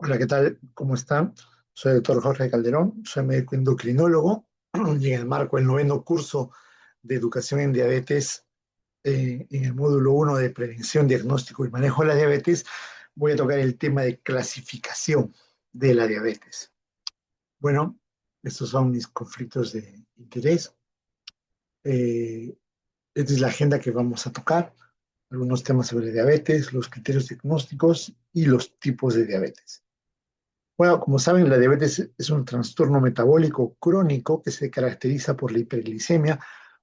Hola, ¿qué tal? ¿Cómo están? Soy el doctor Jorge Calderón, soy médico endocrinólogo y en el marco del noveno curso de educación en diabetes, en el módulo 1 de prevención, diagnóstico y manejo de la diabetes, voy a tocar el tema de clasificación de la diabetes. Bueno, estos son mis conflictos de interés. Eh, Esta es la agenda que vamos a tocar, algunos temas sobre diabetes, los criterios diagnósticos y los tipos de diabetes. Bueno, como saben, la diabetes es un trastorno metabólico crónico que se caracteriza por la hiperglicemia,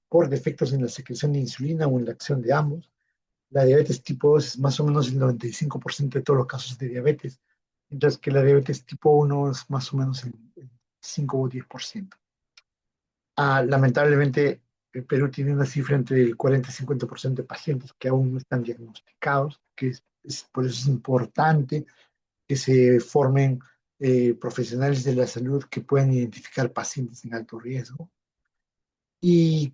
por defectos en la secreción de insulina o en la acción de ambos. La diabetes tipo 2 es más o menos el 95% de todos los casos de diabetes, mientras que la diabetes tipo 1 es más o menos el 5 o 10%. Lamentablemente, el Perú tiene una cifra entre el 40 y 50% de pacientes que aún no están diagnosticados, por eso es importante que se formen profesionales de la salud que puedan identificar pacientes en alto riesgo. ¿Y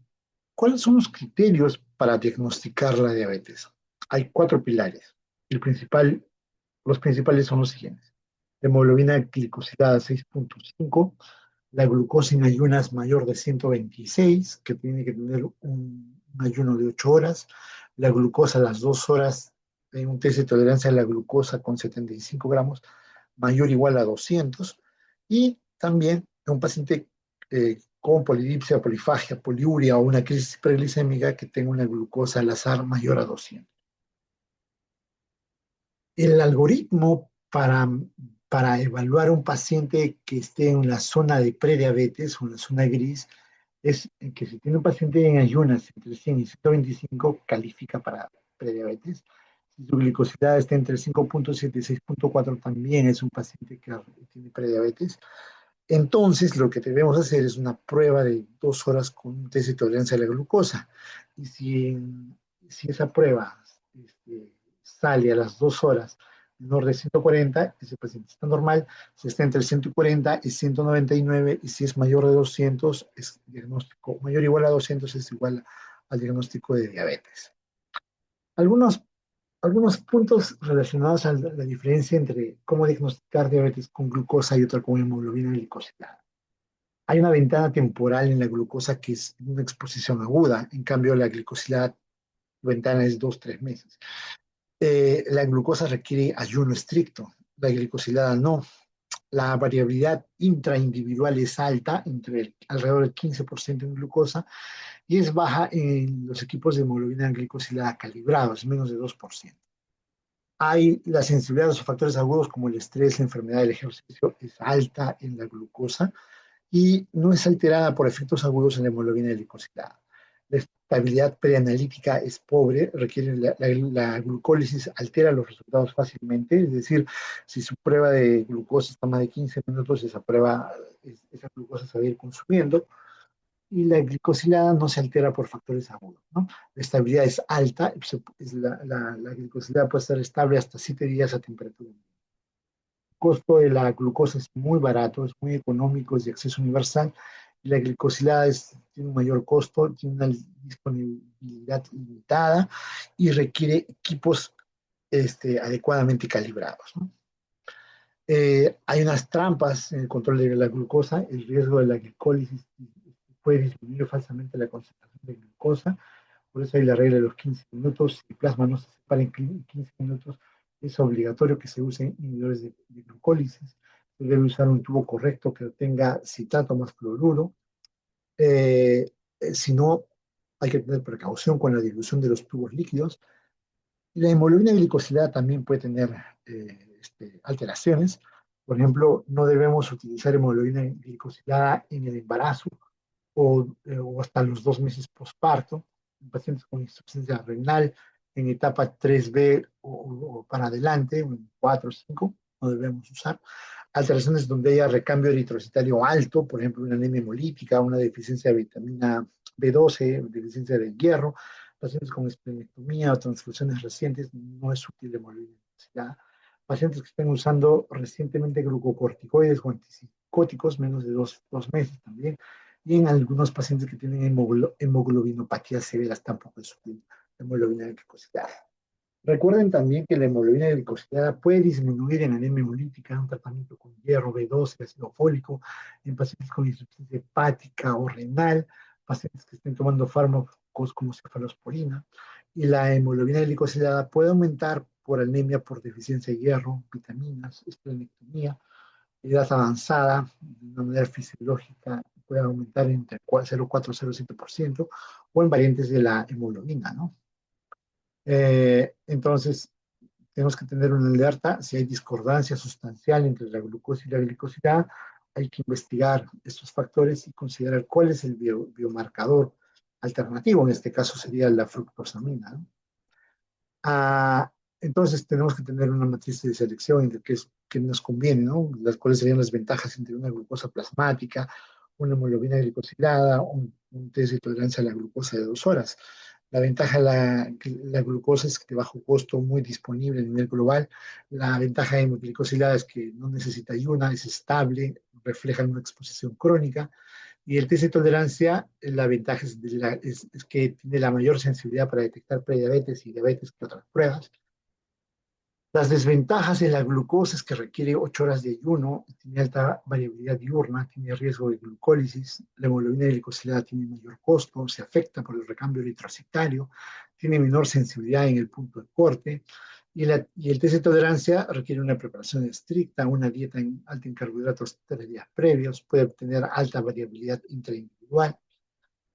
cuáles son los criterios para diagnosticar la diabetes? Hay cuatro pilares. Los principales son los siguientes. Hemoglobina glicosilada 6.5, la glucosa en ayunas mayor de 126, que tiene que tener un ayuno de 8 horas, la glucosa a las 2 horas, en un test de tolerancia a la glucosa con 75 gramos, mayor o igual a 200, y también un paciente con polidipsia, polifagia, poliuria o una crisis preglicémica que tenga una glucosa al azar mayor a 200. El algoritmo para evaluar a un paciente que esté en la zona de prediabetes o en la zona gris es que si tiene un paciente en ayunas entre 100 y 125, califica para prediabetes. Si su glicosilada está entre 5.7 y 6.4, también es un paciente que tiene prediabetes. Entonces, lo que debemos hacer es una prueba de 2 horas con un test de tolerancia a la glucosa. Y si esa prueba sale a las 2 horas menor de 140, ese paciente está normal. Si está entre 140 y 199, y si es mayor de 200, es diagnóstico mayor o igual a 200, es igual al diagnóstico de diabetes. Algunos, algunos puntos relacionados a la diferencia entre cómo diagnosticar diabetes con glucosa y otra con hemoglobina glicosilada. Hay una ventana temporal en la glucosa que es una exposición aguda, en cambio la glicosilada ventana es 2, 3 meses. La glucosa requiere ayuno estricto, la glicosilada no. La variabilidad intraindividual es alta, alrededor del 15% en glucosa, y es baja en los equipos de hemoglobina glicosilada calibrados, menos de 2%. Hay la sensibilidad a los factores agudos como el estrés, la enfermedad, el ejercicio, es alta en la glucosa y no es alterada por efectos agudos en la hemoglobina glicosilada. La estabilidad preanalítica es pobre, requiere la glucólisis altera los resultados fácilmente, es decir, si su prueba de glucosa está más de 15 minutos, esa glucosa se va a ir consumiendo, y la glicosilada no se altera por factores agudos, ¿no? La estabilidad es alta, la glicosilada puede estar estable hasta 7 días a temperatura. El costo de la glucosa es muy barato, es muy económico, es de acceso universal. Y la glicosilada tiene un mayor costo, tiene una disponibilidad limitada y requiere equipos adecuadamente calibrados, ¿no? Hay unas trampas en el control de la glucosa, el riesgo de la glicólisis puede disminuir falsamente la concentración de glucosa, por eso hay la regla de los 15 minutos, si el plasma no se separa en 15 minutos, es obligatorio que se usen inhibidores de glucólisis, se debe usar un tubo correcto que tenga citrato más cloruro, si no, hay que tener precaución con la dilución de los tubos líquidos. La hemoglobina glicosilada también puede tener alteraciones. Por ejemplo, no debemos utilizar hemoglobina glicosilada en el embarazo o hasta los 2 meses posparto, en pacientes con insuficiencia renal, en etapa 3B o para adelante, o en 4 o 5, no debemos usar. Alteraciones donde haya recambio eritrocitario alto, por ejemplo, una anemia hemolítica, una deficiencia de vitamina B12, deficiencia de hierro, pacientes con esplenectomía o transfusiones recientes, no es útil de hemoglobina glicosilada. Pacientes que estén usando recientemente glucocorticoides o antipsicóticos, menos de 2 meses también, y en algunos pacientes que tienen hemoglobinopatías severas tampoco es útil la hemoglobina glicosilada. Recuerden también que la hemoglobina glicosilada puede disminuir en anemia hemolítica, un tratamiento con hierro, B12, ácido fólico, en pacientes con insuficiencia hepática o renal, pacientes que estén tomando fármacos como cefalosporina. Y la hemoglobina glicosilada puede aumentar por anemia por deficiencia de hierro, vitaminas, esplenectomía, edad avanzada, de una manera fisiológica, puede aumentar entre 0,4 y 0,7%, o en variantes de la hemoglobina, ¿no? Entonces, tenemos que tener una alerta. Si hay discordancia sustancial entre la glucosa y la glicosidad, hay que investigar estos factores y considerar cuál es el biomarcador alternativo. En este caso sería la fructosamina, ¿no? Ah, entonces tenemos que tener una matriz de selección entre qué nos conviene, ¿no? Cuáles serían las ventajas entre una glucosa plasmática, una hemoglobina glicosilada, un test de tolerancia a la glucosa de 2 horas. La ventaja de la glucosa es que de bajo costo, muy disponible a nivel global. La ventaja de la glicosilada es que no necesita ayuna, es estable, refleja una exposición crónica. Y el test de tolerancia, la ventaja es que tiene la mayor sensibilidad para detectar prediabetes y diabetes que otras pruebas. Las desventajas en la glucosa es que requiere 8 horas de ayuno, tiene alta variabilidad diurna, tiene riesgo de glucólisis, la hemoglobina glicosilada tiene mayor costo, se afecta por el recambio eritrocitario, tiene menor sensibilidad en el punto de corte, y el test de tolerancia requiere una preparación estricta, una dieta alta en carbohidratos 3 días previos, puede obtener alta variabilidad intraindividual.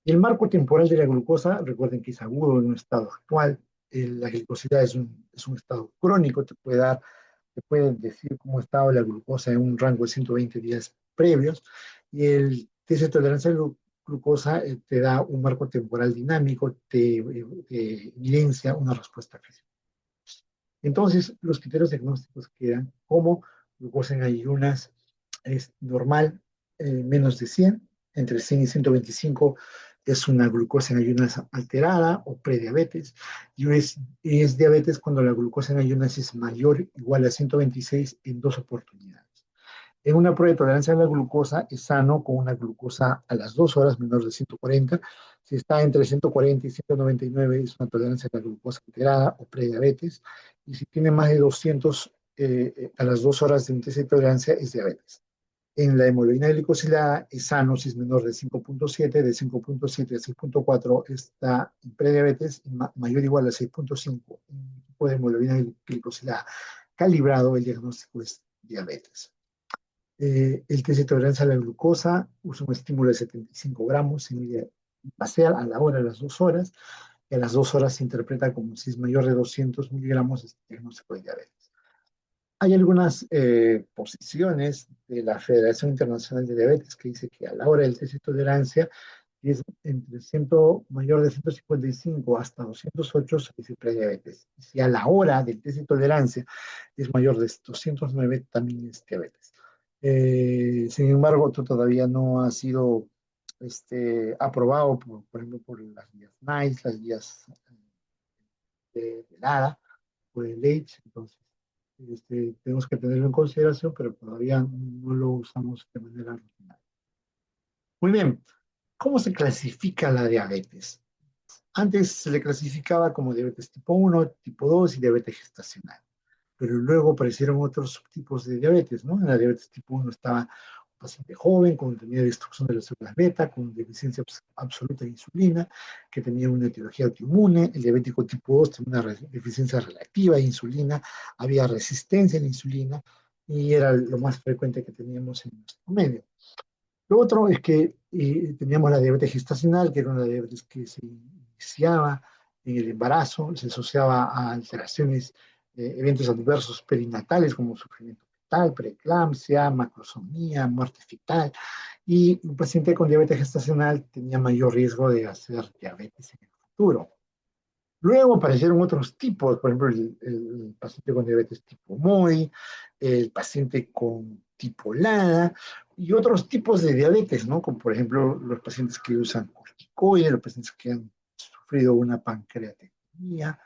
Y el marco temporal de la glucosa, recuerden que es agudo en un estado actual, la glicosidad es un estado crónico, te puede decir cómo ha estado la glucosa en un rango de 120 días previos, y el test de tolerancia a la glucosa te da un marco temporal dinámico, te evidencia una respuesta física. Entonces, los criterios diagnósticos quedan como glucosa en ayunas es normal, menos de 100, entre 100 y 125 es una glucosa en ayunas alterada o prediabetes, y es diabetes cuando la glucosa en ayunas es mayor o igual a 126 en 2 oportunidades. En una prueba de tolerancia a la glucosa es sano con una glucosa a las 2 horas menor de 140. Si está entre 140 y 199 es una tolerancia a la glucosa alterada o prediabetes. Y si tiene más de 200 a las 2 horas de un test de tolerancia es diabetes. En la hemoglobina glicosilada es sano si es menor de 5,7, de 5,7 a 6,4 está en prediabetes, y mayor o igual a 6,5 en tipo de hemoglobina glicosilada calibrado, el diagnóstico es diabetes. El test de tolerancia a la glucosa usa un estímulo de 75 gramos, se mide parcial a la hora de las 2 horas, y a las 2 horas se interpreta como si es mayor de 200 miligramos, es diagnóstico de diabetes. Hay algunas posiciones de la Federación Internacional de Diabetes que dice que a la hora del test de tolerancia, si es entre 100, mayor de 155 hasta 208, se dice prediabetes. Y si a la hora del test de tolerancia es mayor de 209, también es diabetes. Sin embargo, esto todavía no ha sido aprobado, por ejemplo, por las guías NICE, las guías de LADA o de LH. Entonces, tenemos que tenerlo en consideración, pero todavía no lo usamos de manera rutinaria. Muy bien, ¿cómo se clasifica la diabetes? Antes se le clasificaba como diabetes tipo 1, tipo 2 y diabetes gestacional, pero luego aparecieron otros subtipos de diabetes, ¿no? En la diabetes tipo 1 estaba un paciente joven con tenía destrucción de las células beta, con deficiencia absoluta de insulina, que tenía una etiología autoinmune. El diabético tipo 2 tenía una deficiencia relativa de insulina, había resistencia a la insulina y era lo más frecuente que teníamos en nuestro medio. Lo otro es que teníamos la diabetes gestacional, que era una diabetes que se iniciaba en el embarazo, se asociaba a alteraciones, eventos adversos perinatales como sufrimiento fetal, preeclampsia, macrosomía, muerte fetal, y un paciente con diabetes gestacional tenía mayor riesgo de hacer diabetes en el futuro. Luego aparecieron otros tipos, por ejemplo, el paciente con diabetes tipo MOI, el paciente con tipo LADA y otros tipos de diabetes, ¿no? Como por ejemplo los pacientes que usan corticoides, los pacientes que han sufrido una pancreatectomía,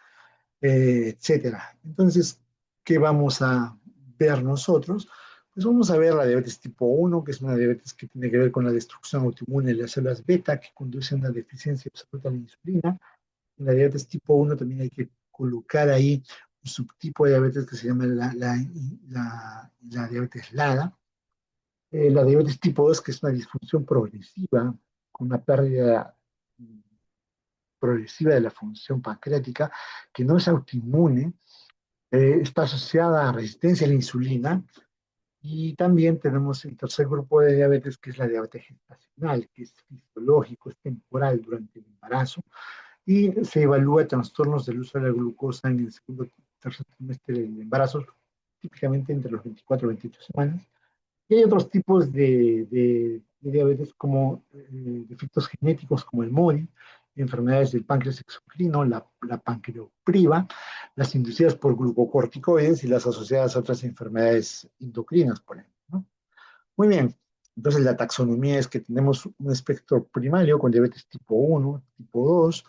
etcétera. Entonces, ¿qué vamos a ver nosotros? Pues vamos a ver la diabetes tipo 1, que es una diabetes que tiene que ver con la destrucción autoinmune de las células beta, que conduce a una deficiencia absoluta de la insulina. En la diabetes tipo 1 también hay que colocar ahí un subtipo de diabetes que se llama la diabetes LADA. La diabetes tipo 2, que es una disfunción progresiva, con una pérdida progresiva de la función pancreática, que no es autoinmune, está asociada a resistencia a la insulina. Y también tenemos el tercer grupo de diabetes, que es la diabetes gestacional, que es fisiológico, es temporal durante el embarazo, y se evalúa trastornos del uso de la glucosa en el segundo tercer trimestre del embarazo, típicamente entre los 24 y 28 semanas. Y hay otros tipos de diabetes como defectos genéticos como el MORI, enfermedades del páncreas exocrino, la pancreopriva, las inducidas por glucocorticoides y las asociadas a otras enfermedades endocrinas, por ejemplo, ¿no? Muy bien, entonces la taxonomía es que tenemos un espectro primario con diabetes tipo 1, tipo 2,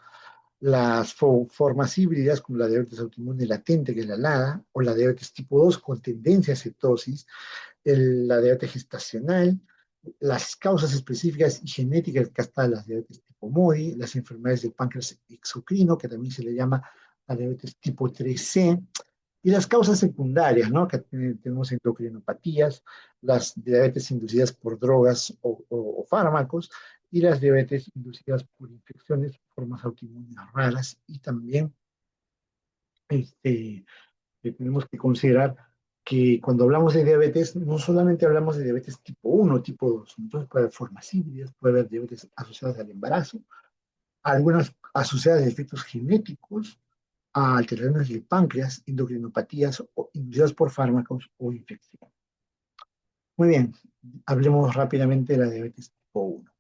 las formas híbridas como la diabetes autoinmune latente, que es la LADA, o la diabetes tipo 2 con tendencia a cetosis, la diabetes gestacional, las causas específicas y genéticas que hasta las diabetes tipo MODI, las enfermedades del páncreas exocrino, que también se le llama la diabetes tipo 3C, y las causas secundarias, ¿no? Que tenemos endocrinopatías, las diabetes inducidas por drogas o fármacos, y las diabetes inducidas por infecciones, formas autoinmunes raras, y también este, tenemos que considerar que cuando hablamos de diabetes, no solamente hablamos de diabetes tipo 1, tipo 2, entonces puede haber formas híbridas, puede haber diabetes asociadas al embarazo, algunas asociadas a efectos genéticos, a alteraciones del páncreas, endocrinopatías o inducidas por fármacos o infección. Muy bien, hablemos rápidamente de la diabetes tipo 1.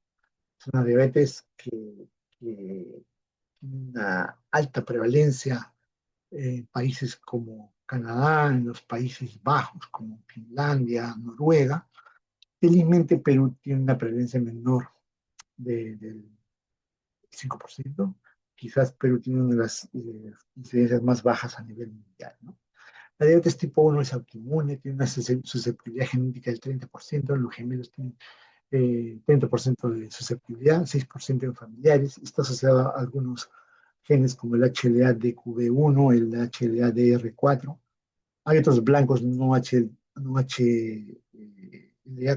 Es una diabetes que tiene una alta prevalencia en países como Canadá, en los Países Bajos como Finlandia, Noruega. Felizmente Perú tiene una prevalencia menor del 5%. Quizás Perú tiene una de las incidencias más bajas a nivel mundial, ¿no? La diabetes tipo 1 es autoinmune, tiene una susceptibilidad genética del 30%, los gemelos tienen 30% de susceptibilidad, 6% en familiares, está asociado a algunos genes como el HLA-DQB1, el HLA-DR4. Hay otros blancos no HLA,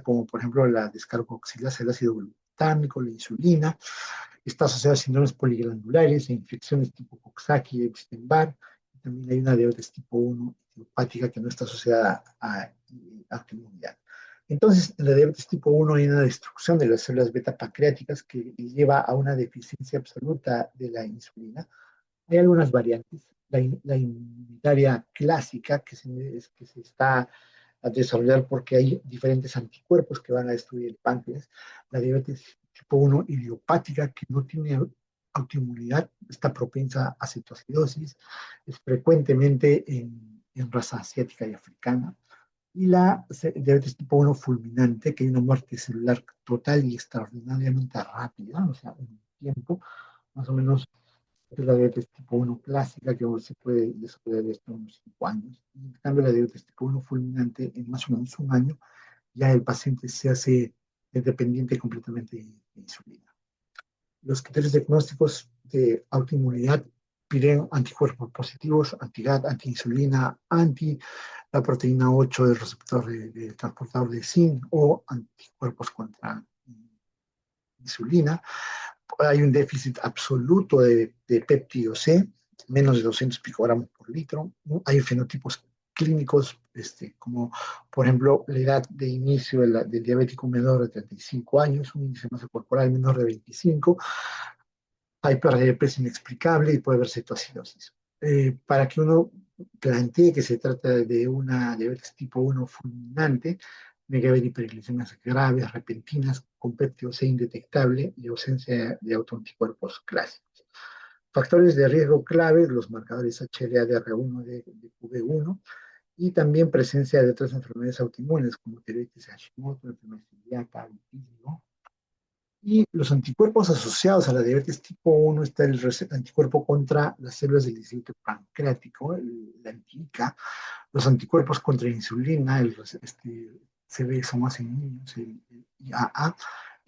como por ejemplo la descarboxilasa del ácido glutámico, la insulina. Está asociado a síndromes poliglandulares e infecciones tipo Coxsackie y Epstein-Barr. También hay una diabetes tipo 1 idiopática que no está asociada a autoinmunidad. Entonces, en la diabetes tipo 1 hay una destrucción de las células beta pancreáticas que lleva a una deficiencia absoluta de la insulina. Hay algunas variantes. La inmunitaria clásica, que se está a desarrollar porque hay diferentes anticuerpos que van a destruir el páncreas. La diabetes tipo 1 idiopática, que no tiene autoinmunidad, está propensa a cetoacidosis, es frecuentemente en raza asiática y africana. Y la diabetes tipo 1 fulminante, que hay una muerte celular total y extraordinariamente rápida, o sea, en tiempo, más o menos es la diabetes tipo 1 clásica, que se puede desarrollar hasta unos 5 años. Y en cambio, la diabetes tipo 1 fulminante, en más o menos un año, ya el paciente se hace dependiente completamente de insulina. Los criterios diagnósticos de autoinmunidad piden anticuerpos positivos, anti-GAT, anti-insulina, anti la proteína 8 del receptor de transportador de zinc o anticuerpos contra insulina. Hay un déficit absoluto de péptido C, menos de 200 picogramos por litro. Hay fenotipos clínicos, como por ejemplo la edad de inicio del diabético menor de 35 años, un índice de masa corporal menor de 25, hay pérdida de peso inexplicable y puede haber cetoacidosis. Para que uno plantee que se trata de una diabetes tipo 1 fulminante, tiene que haber hiperglicemias graves, repentinas, con péptido C indetectable y ausencia de autoanticuerpos clásicos. Factores de riesgo claves, los marcadores HLA-DR1, de QB1, y también presencia de otras enfermedades autoinmunes como tiroides Hashimoto, enfermedad celíaca, vitiligo. Y los anticuerpos asociados a la diabetes tipo 1 está el anticuerpo contra las células del islote pancreático, la anti-ICA, los anticuerpos contra insulina, se ve eso más en niños, el IAA,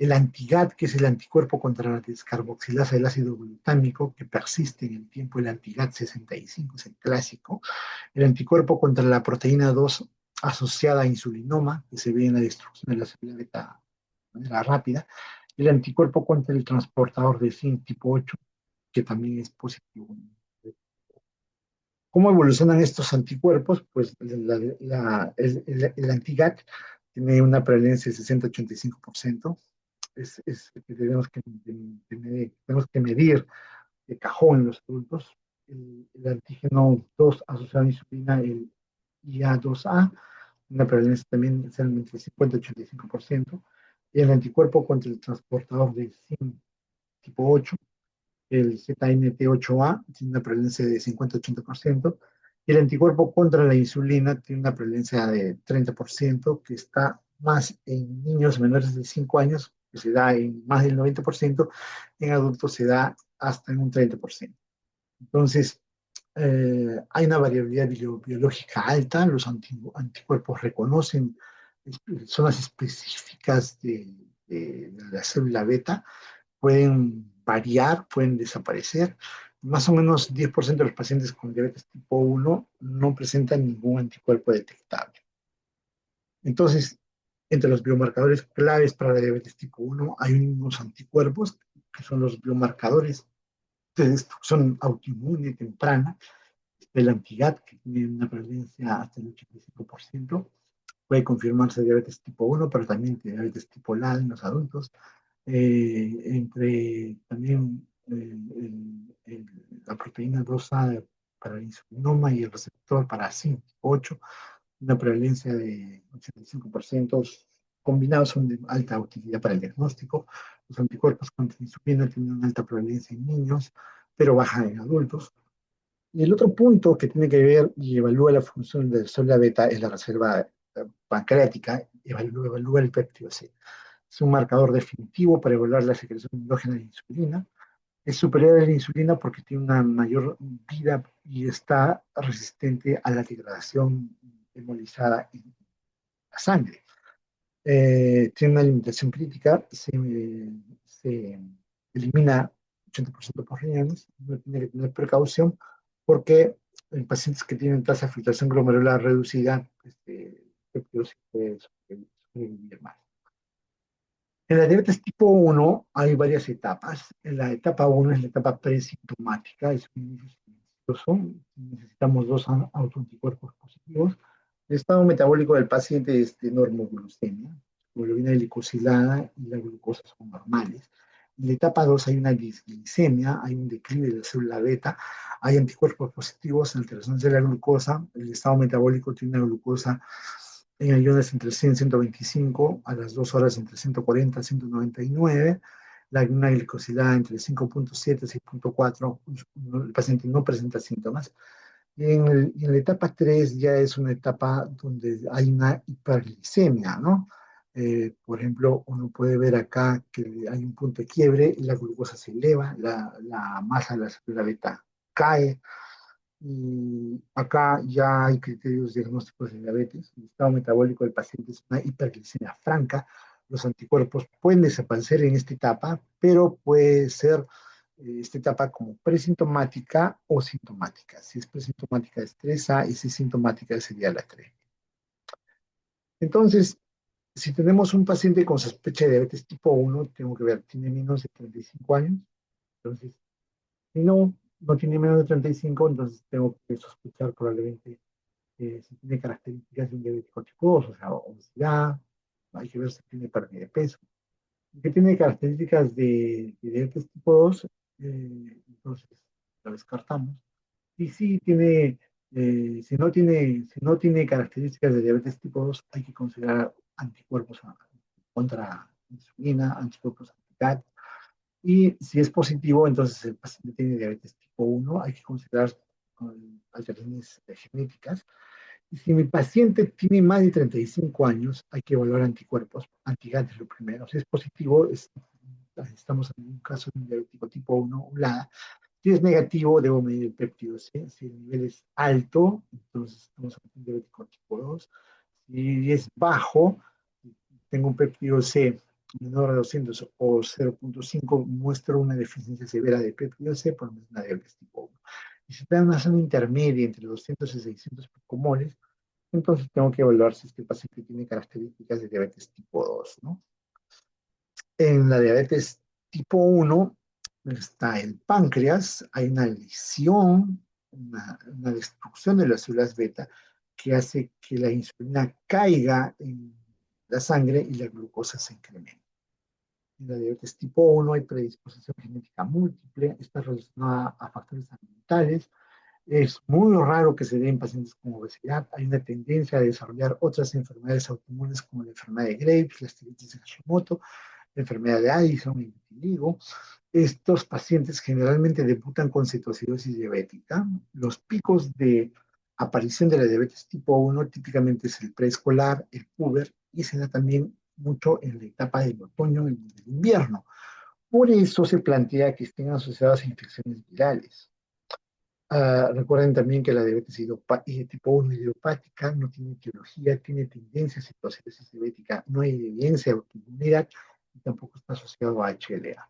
el antigat, que es el anticuerpo contra la descarboxilasa del ácido glutámico, que persiste en el tiempo, el antigat 65, es el clásico, el anticuerpo contra la proteína 2 asociada a insulinoma, que se ve en la destrucción de la célula beta de manera rápida, y el anticuerpo contra el transportador de zinc tipo 8, que también es positivo. ¿Cómo evolucionan estos anticuerpos? Pues el antigat tiene una prevalencia de 60-85%. Es que tenemos que medir de cajón en los adultos. El antígeno 2 asociado a insulina, el IA2A, una prevalencia también entre 50-85%. Y el anticuerpo contra el transportador de zinc tipo 8, el ZNT8A, tiene una prevalencia de 50-80%, y el anticuerpo contra la insulina tiene una prevalencia de 30%, que está más en niños menores de 5 años, que se da en más del 90%, en adultos se da hasta en un 30%. Entonces, hay una variabilidad biológica alta, los anticuerpos reconocen zonas específicas de la célula beta, pueden variar, pueden desaparecer. Más o menos 10% de los pacientes con diabetes tipo 1 no presentan ningún anticuerpo detectable. Entonces, entre los biomarcadores claves para la diabetes tipo 1 hay unos anticuerpos que son los biomarcadores de destrucción autoinmune temprana, el antigat, que tiene una prevalencia hasta el 85%, puede confirmarse diabetes tipo 1, pero también diabetes tipo LA en los adultos, entre también la proteína 2A para el insulinoma y el receptor para CYP8, una prevalencia de 85%, combinados son de alta utilidad para el diagnóstico. Los anticuerpos contra la insulina tienen una alta prevalencia en niños, pero baja en adultos. Y el otro punto que tiene que ver y evalúa la función de la célula beta es la reserva pancreática, evalúa el péptido C. Es un marcador definitivo para evaluar la secreción endógena de insulina. Es superior a la insulina porque tiene una mayor vida y está resistente a la degradación hemolizada en la sangre. Tiene una limitación crítica, se elimina 80% por riñones, no tiene que tener precaución porque en pacientes que tienen tasa de filtración glomerular reducida, puede sobrevivir más. En la diabetes tipo 1 hay varias etapas. En la etapa 1 es la etapa presintomática, es un inicio silencioso. Necesitamos dos autoanticuerpos positivos. El estado metabólico del paciente es de normoglucemia, hemoglobina glicosilada y la glucosa son normales. En la etapa 2 hay una disglicemia, hay un declive de la célula beta, hay anticuerpos positivos, alteraciones de la glucosa, el estado metabólico tiene una glucosa en ayunas entre 100 y 125, a las 2 horas entre 140 y 199, la una glicosilada entre 5.7 y 6.4, el paciente no presenta síntomas. Y en la etapa 3 ya es una etapa donde hay una hiperglicemia, ¿no? Por ejemplo, uno puede ver acá que hay un punto de quiebre, la glucosa se eleva, la masa de la célula beta cae, y acá ya hay criterios diagnósticos de diabetes. El estado metabólico del paciente es una hiperglicemia franca. Los anticuerpos pueden desaparecer en esta etapa, pero puede ser esta etapa como presintomática o sintomática. Si es presintomática es 3A y si es sintomática sería la 3. Entonces, si tenemos un paciente con sospecha de diabetes tipo 1, tengo que ver, tiene menos de 35 años. Entonces, si no tiene menos de 35, entonces tengo que sospechar probablemente si tiene características de un diabético tipo 2, o sea, obesidad, hay que ver si tiene pérdida de peso. Si tiene características de diabetes tipo 2, entonces la descartamos. Y si no tiene características de diabetes tipo 2, hay que considerar anticuerpos contra insulina, anticuerpos anti-GAT. Y si es positivo, entonces el paciente tiene diabetes tipo 1, hay que considerar alteraciones genéticas. Y si mi paciente tiene más de 35 años, hay que evaluar anticuerpos, antiganes lo primero. Si es positivo, estamos en un caso de un diabético tipo 1, ULADA. Si es negativo, debo medir el péptido C. Si el nivel es alto, entonces estamos en un diabético tipo 2. Si es bajo, tengo un péptido C menor de 200 o 0,5 muestra una deficiencia severa de PPOC, por lo menos una diabetes tipo 1. Y si está en una zona intermedia entre 200 y 600 picomoles, entonces tengo que evaluar si este paciente tiene características de diabetes tipo 2, ¿no? En la diabetes tipo 1 está el páncreas, hay una lesión, una destrucción de las células beta que hace que la insulina caiga en la sangre y la glucosa se incremente. En la diabetes tipo 1 hay predisposición genética múltiple, está relacionada a factores ambientales. Es muy raro que se dé en pacientes con obesidad. Hay una tendencia a desarrollar otras enfermedades autoinmunes como la enfermedad de Graves, la esteatitis de Hashimoto, la enfermedad de Addison y vitiligo. Estos pacientes generalmente debutan con cetocidosis diabética. Los picos de aparición de la diabetes tipo 1 típicamente es el preescolar, el puber, y se da también mucho en la etapa del otoño y del invierno. Por eso se plantea que estén asociadas a infecciones virales. Recuerden también que la diabetes tipo 1 idiopática no tiene etiología, tiene tendencia a citocidosis diabética, no hay evidencia de autoinmunidad y tampoco está asociado a HLA.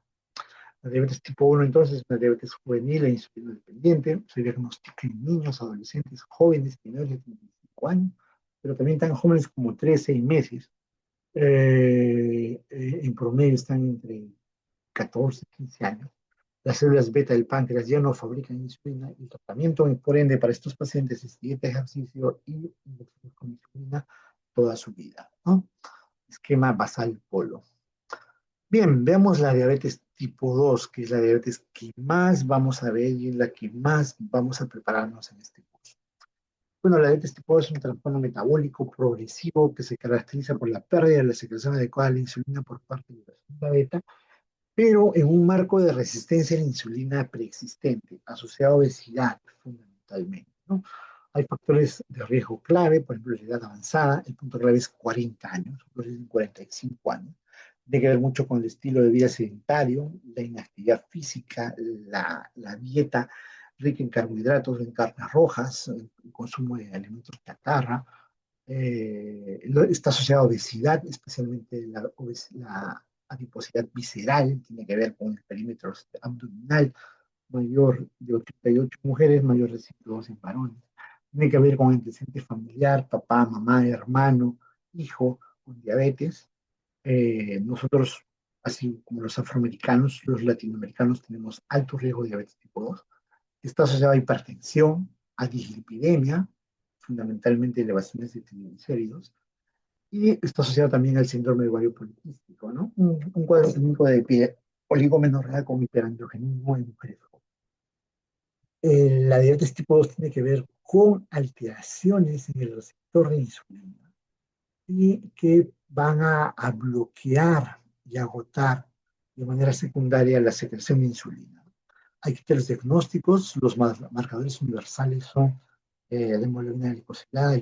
La diabetes tipo 1 entonces es una diabetes juvenil e insulino dependiente, se diagnostica en niños, adolescentes, jóvenes, menores de 35 años, pero también tan jóvenes como 3, 6 meses. En promedio están entre 14 y 15 años. Las células beta del páncreas ya no fabrican insulina y el tratamiento, por ende, para estos pacientes es dieta, ejercicio y inyecciones con insulina toda su vida, ¿no? Esquema basal polo. Bien, veamos la diabetes tipo 2, que es la diabetes que más vamos a ver y en la que más vamos a prepararnos en este curso. Bueno, la diabetes tipo 2 es un trastorno metabólico progresivo que se caracteriza por la pérdida de la secreción adecuada de la insulina por parte de la célula beta, pero en un marco de resistencia a la insulina preexistente, asociado a obesidad fundamentalmente, ¿no? Hay factores de riesgo clave, por ejemplo, la edad avanzada, el punto clave es 40 años, otros dicen 45 años. Tiene que ver mucho con el estilo de vida sedentario, la inactividad física, la dieta rica en carbohidratos, en carnes rojas, el consumo de alimentos chatarra. Está asociada a obesidad, especialmente la adiposidad visceral, tiene que ver con el perímetro abdominal, mayor de 88 mujeres, mayor de 102 en varones. Tiene que ver con antecedente familiar, papá, mamá, hermano, hijo con diabetes. Nosotros, así como los afroamericanos, los latinoamericanos, tenemos alto riesgo de diabetes tipo 2. Está asociado a hipertensión, a dislipidemia, fundamentalmente elevaciones de triglicéridos, y está asociado también al síndrome de ovario poliquístico, ¿no? Un cuadro clínico de oligomenorea con hiperandrogenismo en mujeres. La diabetes tipo 2 tiene que ver con alteraciones en el receptor de insulina y que van a bloquear y agotar de manera secundaria la secreción de insulina. Hay criterios diagnósticos, los marcadores universales son la hemoglobina glicosilada,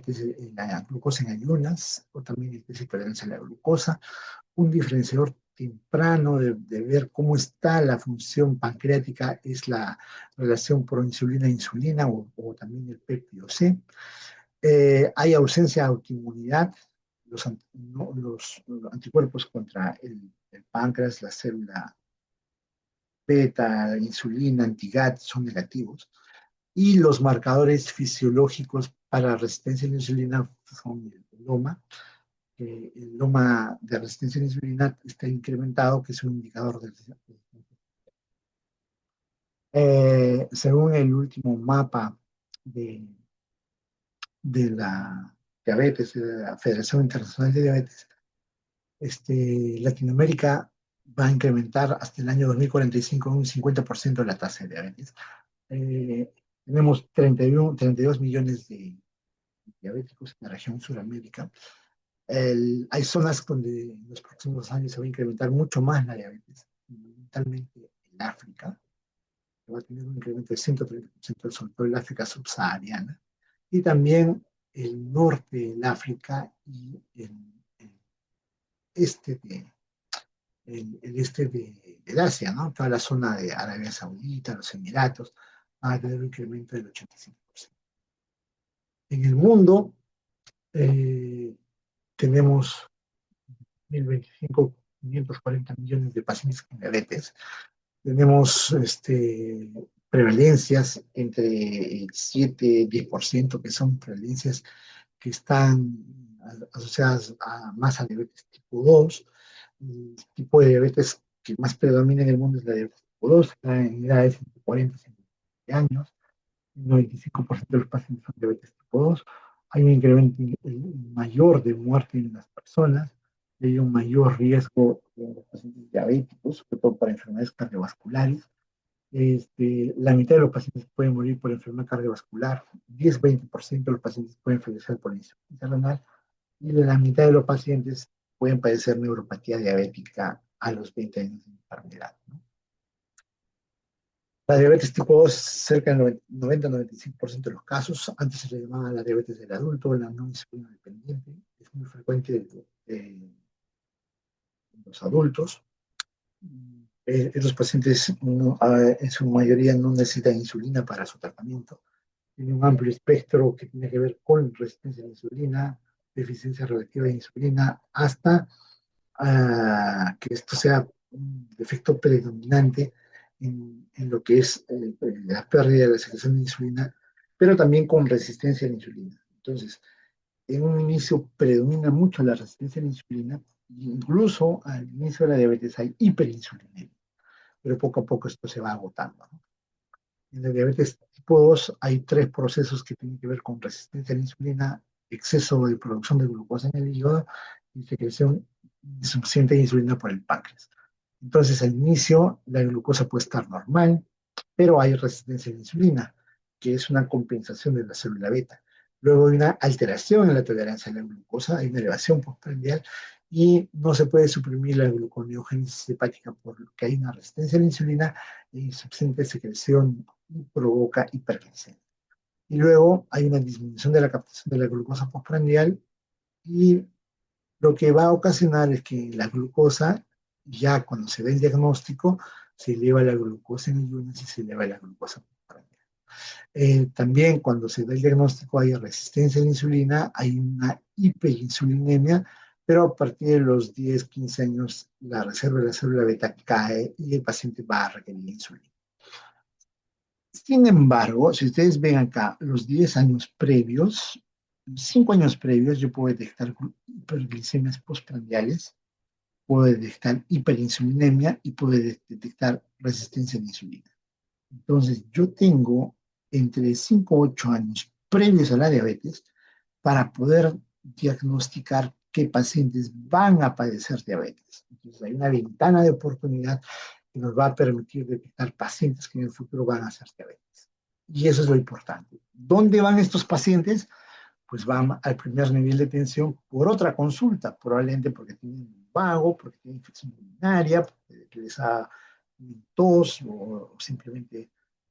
la glucosa en ayunas, o también el test de tolerancia a la glucosa, un diferenciador temprano de ver cómo está la función pancreática es la relación proinsulina-insulina o también el PPOC. Hay ausencia de autoinmunidad, no, los anticuerpos contra el páncreas, la célula beta, insulina, antigat son negativos. Y los marcadores fisiológicos para resistencia a la insulina son el LOMA. El LOMA de resistencia a la insulina está incrementado, que es un indicador de según el último mapa de, de la diabetes, de la Federación Internacional de Diabetes, Latinoamérica va a incrementar hasta el año 2045 un 50% la tasa de diabetes. Eh, Tenemos 32 millones de diabéticos en la región Suramérica. Hay zonas donde en los próximos años se va a incrementar mucho más la diabetes, fundamentalmente en África, que va a tener un incremento de 130%, sobre todo en el África subsahariana, y también el norte del África y el este el este del Asia, ¿no? Toda la zona de Arabia Saudita, los Emiratos, va a tener un incremento del 85%. En el mundo, tenemos 2025 540 millones de pacientes con diabetes. Tenemos prevalencias entre el 7 y 10%, que son prevalencias que están asociadas más a diabetes tipo 2. El tipo de diabetes que más predomina en el mundo es la diabetes tipo 2, está en edades entre 40 y 50 años. El 95% de los pacientes son diabetes tipo 2. Hay un incremento mayor de muerte en las personas, y hay un mayor riesgo en los pacientes diabéticos, sobre todo para enfermedades cardiovasculares. La mitad de los pacientes pueden morir por enfermedad cardiovascular, 10-20% de los pacientes pueden fallecer por insuficiencia renal, y la mitad de los pacientes pueden padecer neuropatía diabética a los 20 años de enfermedad, ¿no? La diabetes tipo 2, cerca del 90-95% de los casos, antes se le llamaba la diabetes del adulto, la no insulino dependiente, es muy frecuente en los adultos. Estos pacientes en su mayoría no necesitan insulina para su tratamiento. Tiene un amplio espectro que tiene que ver con resistencia a la insulina, deficiencia relativa de insulina, hasta que esto sea un defecto predominante en lo que es la pérdida de la secreción de insulina, pero también con resistencia a la insulina. Entonces, en un inicio predomina mucho la resistencia a la insulina, e incluso al inicio de la diabetes hay hiperinsulinemia, pero poco a poco esto se va agotando, ¿no? En la diabetes tipo 2 hay tres procesos que tienen que ver con resistencia a la insulina, exceso de producción de glucosa en el hígado y secreción insuficiente de insulina por el páncreas. Entonces, al inicio, la glucosa puede estar normal, pero hay resistencia a la insulina, que es una compensación de la célula beta. Luego hay una alteración en la tolerancia a la glucosa, hay una elevación postprandial y no se puede suprimir la gluconeogénesis hepática porque hay una resistencia a la insulina e insuficiente secreción y provoca hiperglicemia. Y luego hay una disminución de la captación de la glucosa postprandial y lo que va a ocasionar es que la glucosa, ya cuando se ve el diagnóstico, se eleva la glucosa en ayunas y se eleva la glucosa postprandial. También cuando se da el diagnóstico hay resistencia a la insulina, hay una hiperinsulinemia, pero a partir de los 10-15 años la reserva de la célula beta cae y el paciente va a requerir insulina. Sin embargo, si ustedes ven acá los 10 años previos, 5 años previos, yo puedo detectar hiperglicemias postprandiales, puedo detectar hiperinsulinemia y puedo detectar resistencia a la insulina. Entonces, yo tengo entre 5 y 8 años previos a la diabetes para poder diagnosticar qué pacientes van a padecer diabetes. Entonces, hay una ventana de oportunidad que nos va a permitir detectar pacientes que en el futuro van a hacer diabetes. Y eso es lo importante. ¿Dónde van estos pacientes? Pues van al primer nivel de atención por otra consulta, probablemente porque tienen un vago, porque tienen infección urinaria, porque les ha tos o simplemente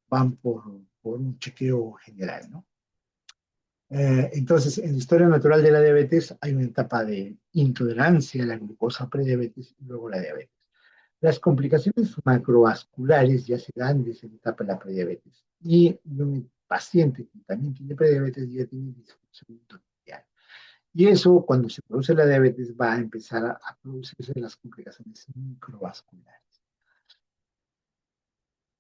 van por un chequeo general, ¿no? Entonces, en la historia natural de la diabetes hay una etapa de intolerancia a la glucosa prediabetes y luego la diabetes. Las complicaciones macrovasculares ya se dan desde la etapa de la prediabetes. Y un paciente que también tiene prediabetes ya tiene disfunción mitochondrial. Y eso, cuando se produce la diabetes, va a empezar a producirse las complicaciones microvasculares.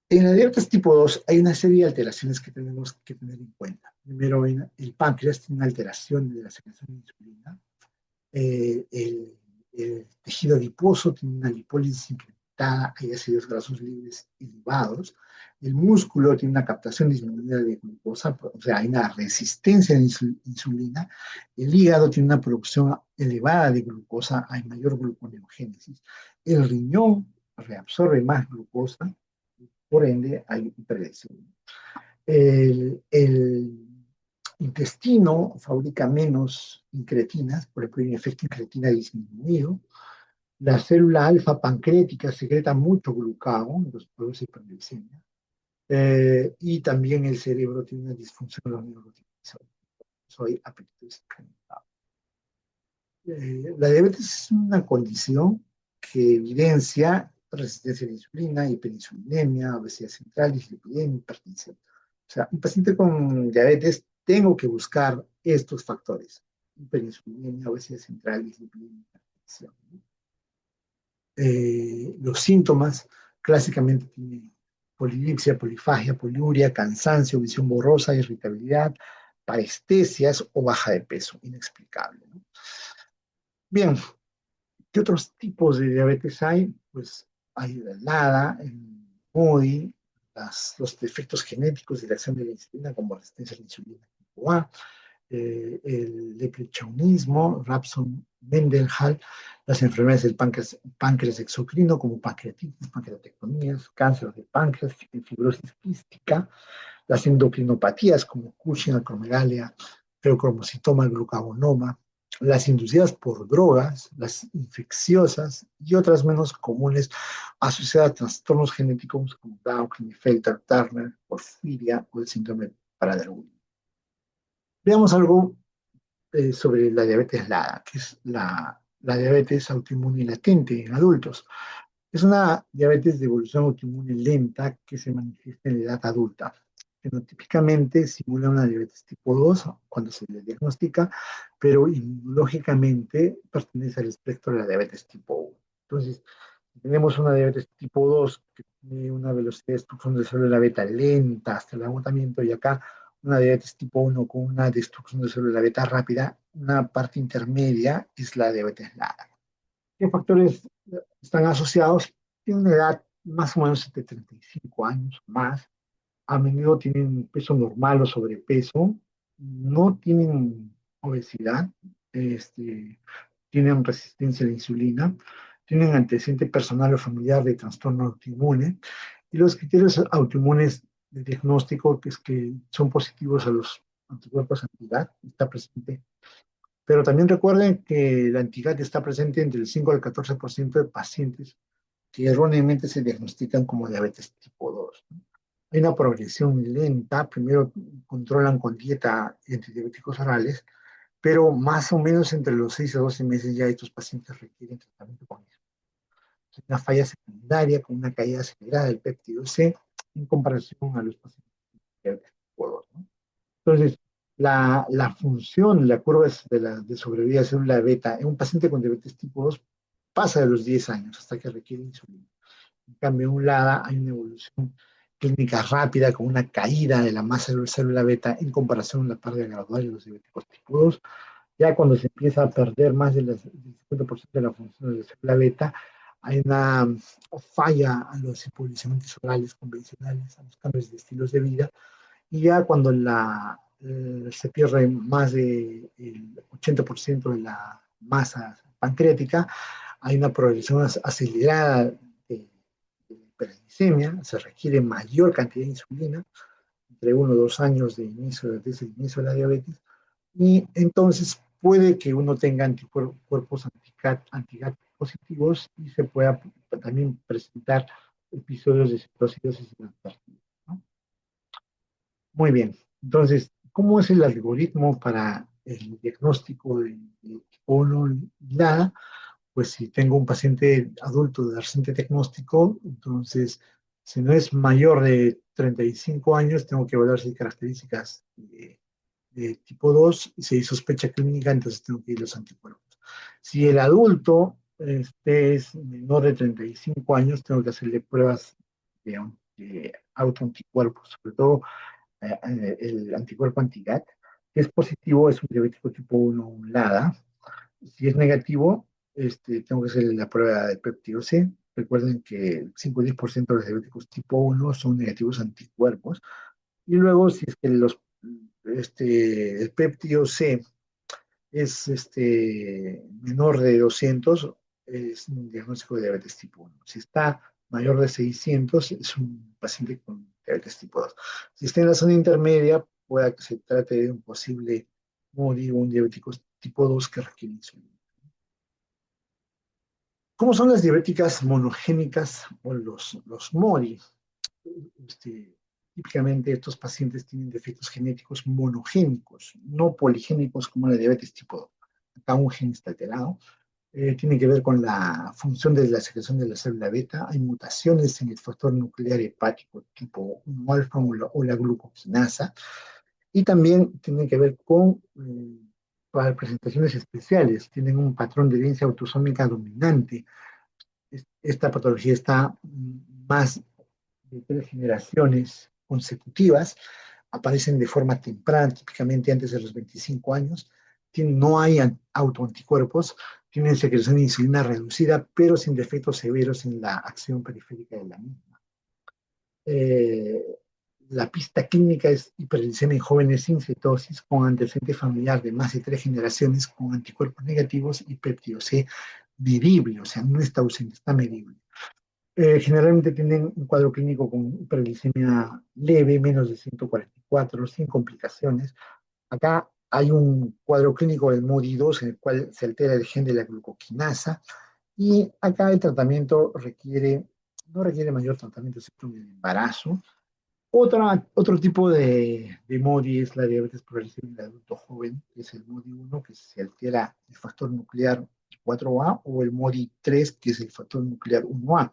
En la diabetes tipo 2 hay una serie de alteraciones que tenemos que tener en cuenta. Primero, el páncreas tiene una alteración de la secreción de insulina. El tejido adiposo tiene una lipólisis incrementada, hay ácidos grasos libres elevados. El músculo tiene una captación disminuida de glucosa, o sea, hay una resistencia a la insulina. El hígado tiene una producción elevada de glucosa, hay mayor gluconeogénesis. El riñón reabsorbe más glucosa, por ende hay hiperglicemia. El intestino fabrica menos incretinas, por ejemplo, hay un efecto incretina disminuido. La célula alfa pancreática secreta mucho glucagón, entonces produce hiperglicemia. Y también el cerebro tiene una disfunción de los neurotransmisores. Soy apetito incrementado. La diabetes es una condición que evidencia resistencia a la insulina, hiperinsulinemia, obesidad central, dislipidemia, hipertensión. O sea, un paciente con diabetes tengo que buscar estos factores: hiperinsulinemia, obesidad central, dislipidemia, hipertensión, ¿no? Los síntomas clásicamente tienen polidipsia, polifagia, poliuria, cansancio, visión borrosa, irritabilidad, parestesias o baja de peso, inexplicable, ¿no? Bien, ¿qué otros tipos de diabetes hay? Pues hay la LADA, el MODI, los defectos genéticos de la acción de la insulina, como resistencia a la insulina tipo A, el leprechaunismo, Rapson-Mendenhall, las enfermedades del páncreas exocrino, como pancreatitis, pancreatectomías, cáncer de páncreas, fibrosis quística, las endocrinopatías, como Cushing, acromegalia, feocromocitoma, glucagonoma, las inducidas por drogas, las infecciosas y otras menos comunes asociadas a trastornos genéticos como Down, Klinefelter, Turner, porfiria o el síndrome de Prader-Willi. Veamos algo sobre la diabetes LADA, que es la diabetes autoinmune latente en adultos. Es una diabetes de evolución autoinmune lenta que se manifiesta en la edad adulta. Fenotípicamente simula una diabetes tipo 2 cuando se le diagnostica, pero inmunológicamente pertenece al espectro de la diabetes tipo 1. Entonces, tenemos una diabetes tipo 2 que tiene una velocidad de destrucción de célula beta lenta hasta el agotamiento, y acá una diabetes tipo 1 con una destrucción de célula beta rápida, una parte intermedia es la diabetes LADA. ¿Qué factores están asociados? Tienen una edad más o menos de 35 años más, a menudo tienen peso normal o sobrepeso, no tienen obesidad, este, tienen resistencia a la insulina, tienen antecedente personal o familiar de trastorno autoinmune, y los criterios autoinmunes de diagnóstico, que es que son positivos a los anticuerpos anti-GAT, está presente. Pero también recuerden que la anti-GAT está presente entre el 5 al 14% de pacientes que erróneamente se diagnostican como diabetes tipo 2, ¿no? Hay una progresión lenta, primero controlan con dieta y antidiabéticos orales, pero más o menos entre los 6 a 12 meses ya estos pacientes requieren tratamiento con eso. Una falla secundaria con una caída acelerada del péptido C en comparación a los pacientes de diabetes tipo 2, ¿no? Entonces, la función, la curva de sobrevida de célula beta en un paciente con diabetes tipo 2 pasa de los 10 años hasta que requiere insulina. En cambio, en un LADA hay una evolución clínica rápida con una caída de la masa de la célula beta en comparación a la pérdida gradual de los diabéticos tipo 2. Ya cuando se empieza a perder más del 50% de la función de la célula beta, hay una falla a los hipoglicemiantes orales convencionales, a los cambios de estilos de vida, y ya cuando se pierde más del 80% de la masa pancreática, hay una progresión acelerada de hiperglicemia, se requiere mayor cantidad de insulina, entre 1 o 2 años desde el inicio de la diabetes, y entonces puede que uno tenga anticuerpos anti-GAT positivos y se pueda también presentar episodios de citocidosis inadvertida, ¿no? Muy bien, entonces, ¿cómo es el algoritmo para el diagnóstico de tipo 1 y LADA? Pues si tengo un paciente adulto de reciente diagnóstico, entonces, si no es mayor de 35 años, tengo que evaluar si hay características de tipo 2, y si hay sospecha clínica, entonces tengo que ir a los anticuerpos. Si el adulto es menor de 35 años, tengo que hacerle pruebas de autoanticuerpos, sobre todo el anticuerpo anti-GAT. Si es positivo, es un diabético tipo 1, un LADA. Si es negativo, tengo que hacer la prueba de péptido C. Recuerden que el 5 o 10% de los diabéticos tipo 1 son negativos anticuerpos. Y luego, si es que el péptido C es menor de 200, es un diagnóstico de diabetes tipo 1. Si está mayor de 600, es un paciente con diabetes tipo 2. Si está en la zona intermedia, pueda que se trate de un posible MODI o un diabético tipo 2 que requiere insulina. ¿Cómo son las diabéticas monogénicas o los MODI? Este, Típicamente estos pacientes tienen defectos genéticos monogénicos, no poligénicos como la diabetes tipo 2. Acá un gen está alterado. Tiene que ver con la función de la secreción de la célula beta. Hay mutaciones en el factor nuclear hepático tipo 1 alfa o la glucokinasa. Y también tiene que ver con presentaciones especiales. Tienen un patrón de herencia autosómica dominante. Esta patología está más de 3 generaciones consecutivas, aparecen de forma temprana, típicamente antes de los 25 años, no hay autoanticuerpos, tienen secreción de insulina reducida, pero sin defectos severos en la acción periférica de la misma. Eh, la pista clínica es hiperglicemia en jóvenes sin cetosis con antecedente familiar de más de 3 generaciones con anticuerpos negativos y péptido C medible, o sea, no está ausente, está medible. Generalmente tienen un cuadro clínico con hiperglicemia leve, menos de 144, sin complicaciones. Acá hay un cuadro clínico del MODY2 en el cual se altera el gen de la glucoquinasa y acá el tratamiento no requiere mayor tratamiento excepto en el embarazo. Otro tipo de MODY es la diabetes progresiva en el adulto joven, que es el MODY 1, que se altera el factor nuclear 4A, o el MODY 3, que es el factor nuclear 1A.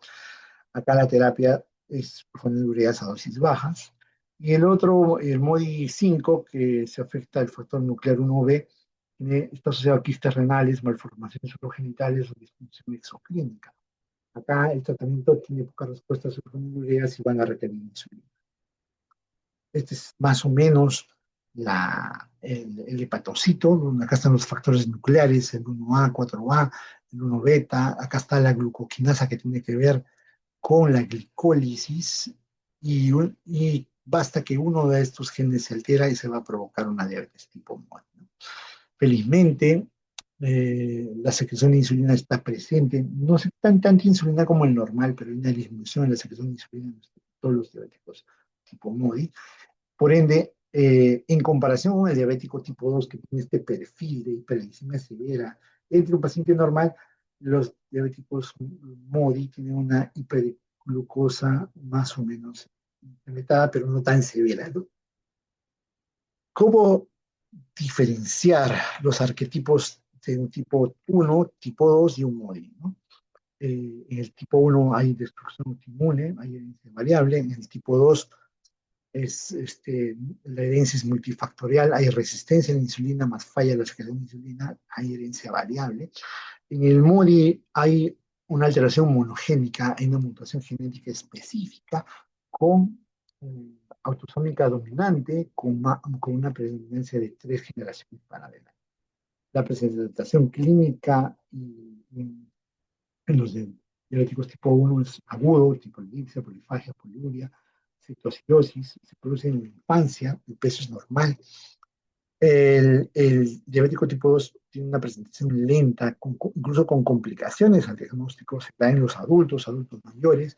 Acá la terapia es fosfonilureasa a dosis bajas. Y el otro, el MODY 5, que se afecta al factor nuclear 1B, está asociado a quistes renales, malformaciones urogenitales o disfunción exoclínica. Acá el tratamiento tiene pocas respuestas sulfonilureas y van a requerir insulina. Este es más o menos el hepatocito, donde acá están los factores nucleares, el 1A, 4A, el 1 beta, acá está la glucoquinasa que tiene que ver con la glicólisis y basta que uno de estos genes se altera y se va a provocar una diabetes tipo 1. Felizmente, la secreción de insulina está presente, no es tanta insulina como el normal, pero hay una disminución en la secreción de insulina en todos los diabéticos tipo MODY. Por ende, en comparación con el diabético tipo 2 que tiene este perfil de hiperglicemia severa, entre un paciente normal, los diabéticos MODY tienen una hiperglucosa más o menos incrementada, pero no tan severa, ¿no? ¿Cómo diferenciar los arquetipos de un tipo 1, tipo 2 y un MODY, ¿no? En el tipo 1 hay destrucción autoinmune, hay herencia variable. En el tipo 2 la herencia es multifactorial, hay resistencia a la insulina más falla de la secreción de insulina, hay herencia variable. En el MODY hay una alteración monogénica, hay una mutación genética específica con autosómica dominante, con una predominancia de 3 generaciones para adelante. La presentación clínica en los diabéticos tipo 1 es agudo, tipo elipsia, polifagia, poliuria, citocidosis, se produce en la infancia, el peso es normal. El diabético tipo 2 tiene una presentación lenta, incluso con complicaciones al diagnóstico, se da en los adultos mayores,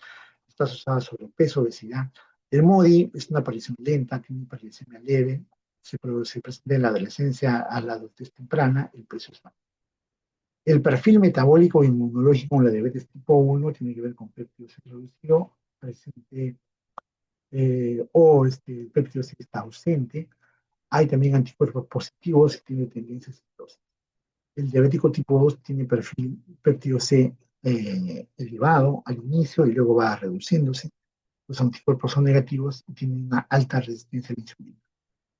está asociada a sobrepeso, obesidad. El MODY es una aparición lenta, tiene una hiperglicemia leve, se presenta en la adolescencia a la adultez temprana, el peso es bajo. El perfil metabólico e inmunológico en la diabetes tipo 1 tiene que ver con péptido C reducido, presente, el péptido C está ausente. Hay también anticuerpos positivos y tiene tendencia a citosis. El diabético tipo 2 tiene perfil péptido C elevado al inicio y luego va reduciéndose. Los anticuerpos son negativos y tienen una alta resistencia a la insulina.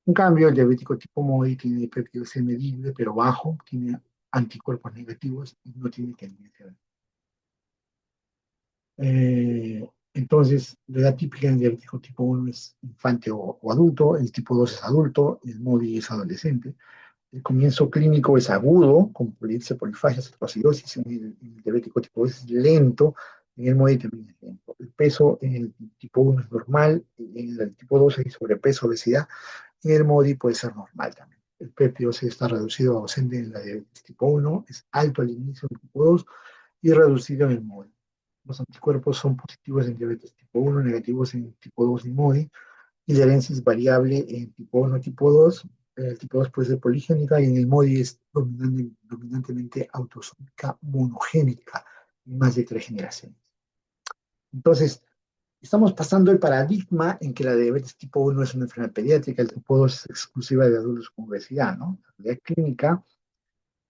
En cambio, el diabético tipo MODY tiene péptido C medible, pero bajo, tiene anticuerpos negativos y no tiene tendencia. Entonces, la edad típica del diabético tipo 1 es infante o adulto, el tipo 2 es adulto, el MODY es adolescente. El comienzo clínico es agudo, con polipsia, polifagia, cetoacidosis. En el diabético tipo 2 es lento, en el MODY también es lento. El peso en el tipo 1 es normal, en el tipo 2 hay sobrepeso, obesidad, en el MODY puede ser normal también. El péptido C está reducido a ausente en la diabetes tipo 1, es alto al inicio en el tipo 2 y reducido en el MODY. Los anticuerpos son positivos en diabetes tipo 1, negativos en tipo 2 y MODY, y la herencia es variable en tipo 1 y tipo 2. El tipo 2 puede ser poligénica y en el MODY es dominantemente autosómica monogénica, en más de 3 generaciones. Entonces, estamos pasando el paradigma en que la diabetes tipo 1 es una enfermedad pediátrica, el tipo 2 es exclusiva de adultos con obesidad, ¿no? La realidad clínica,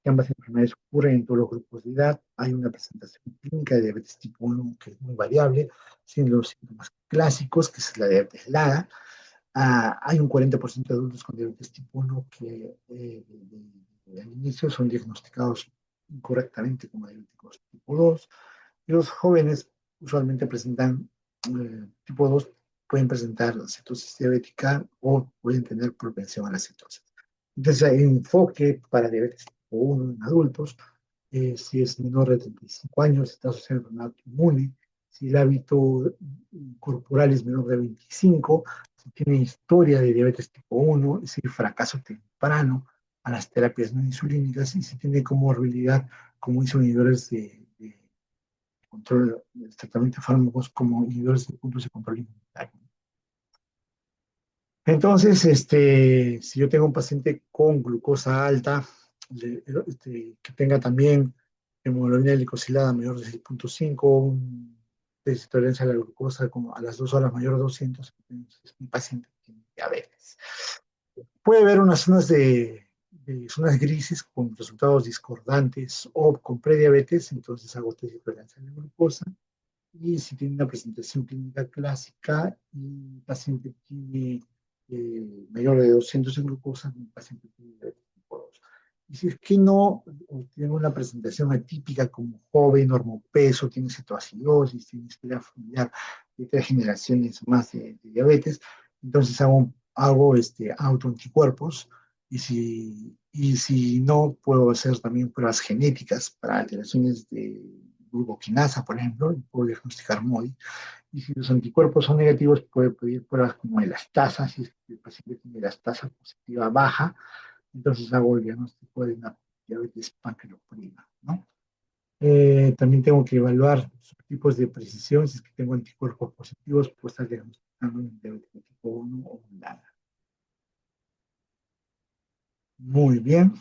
que ambas enfermedades ocurren en todos los grupos de edad. Hay una presentación clínica de diabetes tipo 1 que es muy variable, sin los síntomas clásicos, que es la diabetes LADA. Hay un 40% de adultos con diabetes tipo 1 que al inicio son diagnosticados incorrectamente como diabéticos tipo 2. Y los jóvenes usualmente presentan tipo 2, pueden presentar cetosis diabética o pueden tener propensión a la cetosis. Entonces, hay enfoque para diabetes tipo 1 en adultos, si es menor de 35 años, está asociado a enfermedad inmune, si el hábito corporal es menor de 25, si tiene historia de diabetes tipo 1, es decir, fracaso temprano a las terapias no insulínicas y si tiene comorbilidad, como hizo inhibidores de control, el tratamiento de fármacos como inhibidores de puntos de control inmunitario. Entonces, si yo tengo un paciente con glucosa alta, que tenga también hemoglobina glicosilada mayor de 6,5, un test de tolerancia a la glucosa como a las 2 horas mayor de 200, es un paciente que tiene diabetes. Puede haber unas de zonas grises con resultados discordantes o con prediabetes, entonces hago test de tolerancia a la glucosa. Y si tiene una presentación clínica clásica y el paciente tiene mayor de 200 en glucosa, el paciente tiene diabetes tipo 2. Y si es que no, o tiene una presentación atípica como joven, normopeso, tiene cetoacidosis, tiene historia familiar de 3 generaciones más de diabetes, entonces hago autoanticuerpos y si no, puedo hacer también pruebas genéticas para alteraciones de glucokinasa, por ejemplo, y puedo diagnosticar MODY. Y si los anticuerpos son negativos, puede pedir pruebas como elastasa, si es que el paciente tiene elastasa positiva baja, entonces hago el diagnóstico de una diabetes pancreoprima, ¿no? También tengo que evaluar tipos de precisión, si es que tengo anticuerpos positivos, pues estar diagnosticando un diabetes tipo 1 o un LADA. Muy bien.